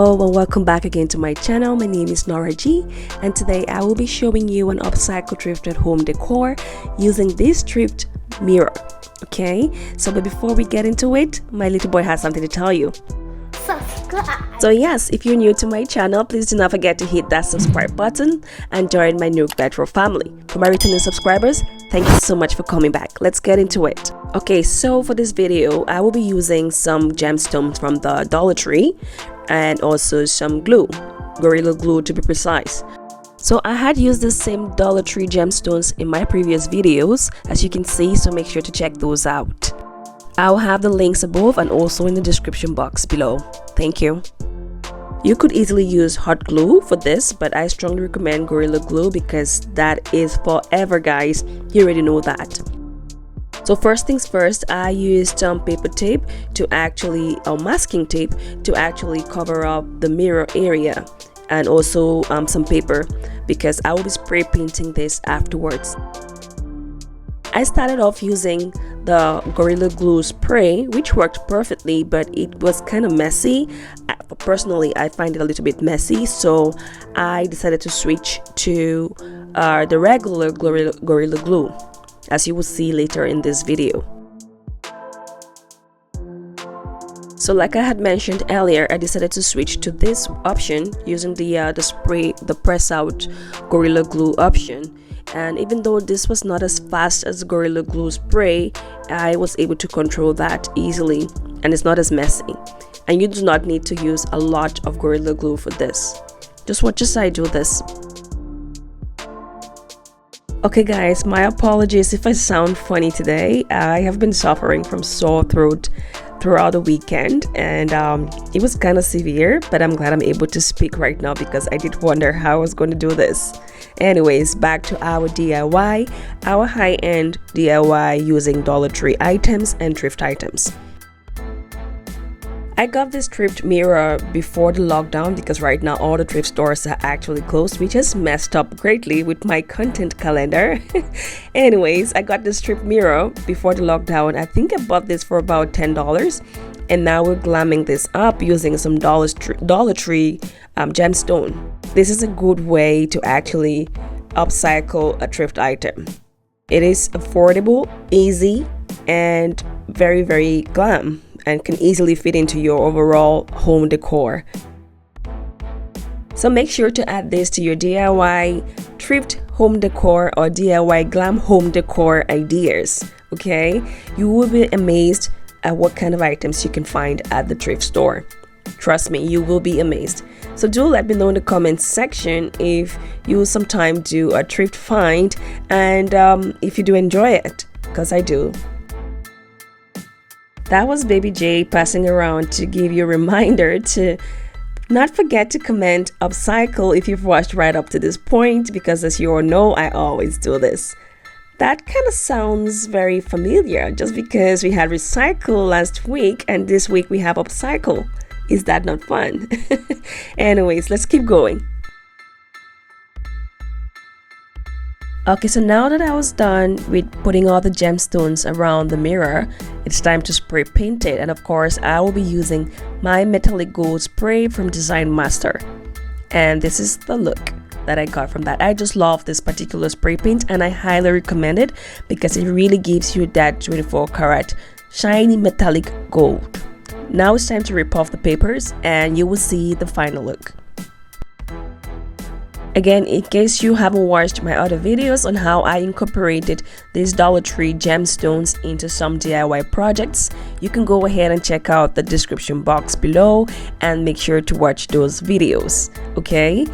Hello and welcome back again to my channel. My name is Nora G, and today I will be showing you an upcycle thrifted home decor using this thrift mirror. Okay, so but before we get into it, my little boy has something to tell you. Subscribe. So yes, if you're new to my channel, please do not forget to hit that subscribe button and join my new retro family. For my returning subscribers, thank you so much for coming back. Let's get into it. Okay, so for this video, I will be using some gemstones from the Dollar Tree and also some glue, Gorilla Glue to be precise. So I had used the same Dollar Tree gemstones in my previous videos, as you can see, so make sure to check those out. I'll have the links above and also in the description box below. Thank you. You could easily use hot glue for this, but I strongly recommend Gorilla Glue because that is forever, guys. You already know that. So first things first, I used some paper tape to actually, or masking tape to actually cover up the mirror area, and also some paper because I will be spray painting this afterwards. I started off using the Gorilla Glue spray, which worked perfectly, but it was kind of messy. Personally, I find it a little bit messy, so I decided to switch to the regular Gorilla Glue, as you will see later in this video. So like I had mentioned earlier, I decided to switch to this option using the press out Gorilla Glue option. And even though this was not as fast as Gorilla Glue spray, I was able to control that easily, and it's not as messy. And you do not need to use a lot of Gorilla Glue for this. Just watch as I do this. Okay guys, my apologies if I sound funny today. I have been suffering from sore throat throughout the weekend, and it was kind of severe, but I'm glad I'm able to speak right now because I did wonder how I was going to do this. Anyways, back to our DIY, our high-end DIY using Dollar Tree items and thrift items. I got this thrift mirror before the lockdown because right now all the thrift stores are actually closed, which has messed up greatly with my content calendar. Anyways, I got this thrift mirror before the lockdown. I think I bought this for about $10, and now we're glamming this up using some Dollar Tree gemstone. This is a good way to actually upcycle a thrift item. It is affordable, easy, and very, very glam, and can easily fit into your overall home decor. So make sure to add this to your DIY thrift home decor or DIY glam home decor ideas. Okay, you will be amazed at what kind of items you can find at the thrift store. Trust me, you will be amazed. So do let me know in the comments section if you sometime do a thrift find, and if you do enjoy it, because I do. That was Baby J passing around to give you a reminder to not forget to comment upcycle if you've watched right up to this point, because as you all know, I always do this. That kind of sounds very familiar just because we had recycle last week and this week we have upcycle. Is that not fun? Anyways, let's keep going. Okay, so now that I was done with putting all the gemstones around the mirror, it's time to spray paint it. And of course, I will be using my metallic gold spray from Design Master. And this is the look that I got from that. I just love this particular spray paint and I highly recommend it because it really gives you that 24 karat shiny metallic gold. Now it's time to rip off the papers and you will see the final look. Again, in case you haven't watched my other videos on how I incorporated these Dollar Tree gemstones into some DIY projects, you can go ahead and check out the description box below and make sure to watch those videos, okay?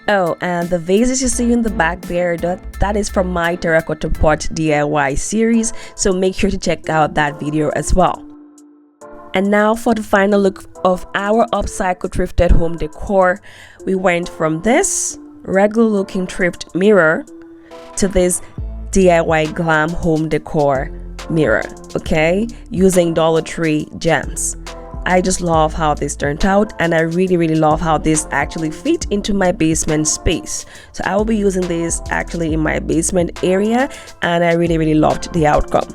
Oh, and the vases you see in the back there, that is from my terracotta pot DIY series, so make sure to check out that video as well. And now for the final look of our upcycle thrifted home decor, we went from this regular looking thrift mirror to this DIY glam home decor mirror, okay, using Dollar Tree gems. I just love how this turned out, and I really love how this actually fit into my basement space. So I will be using this actually in my basement area, and I really loved the outcome.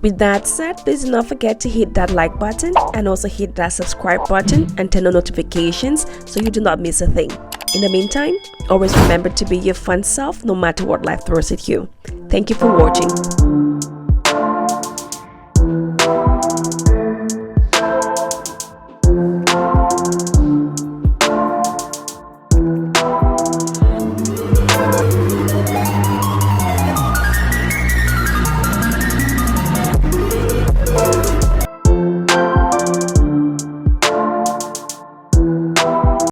With that said, please do not forget to hit that like button and also hit that subscribe button and turn on notifications so you do not miss a thing. In the meantime, always remember to be your fun self no matter what life throws at you. Thank you for watching.